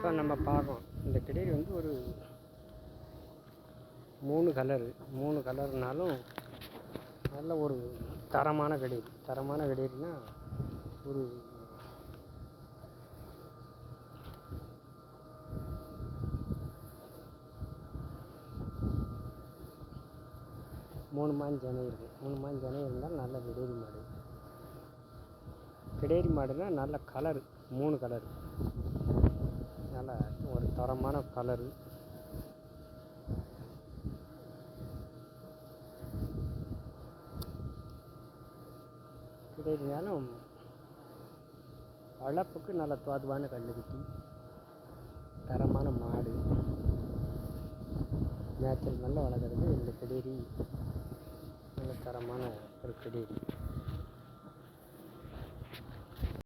இப்போ நம்ம பார்க்கோம் இந்த கிடேரி வந்து ஒரு 3 கலர்னாலும் நல்ல ஒரு தரமான கிடேரினா ஒரு மூணு மான் ஜனை இருந்தால் நல்ல கிடேரி மாடுனா நல்ல கலரு 3 கலரு நல்ல ஒரு தரமான கலரு. கிடேரினாலும் வளர்ப்புக்கு நல்ல தோதுவான கல்லுக்குட்டி, தரமான மாடு, மேய்ச்சல் நல்லா வளர்க்குறது இந்த கிடேரி நல்ல தரமான ஒரு கிடேரி.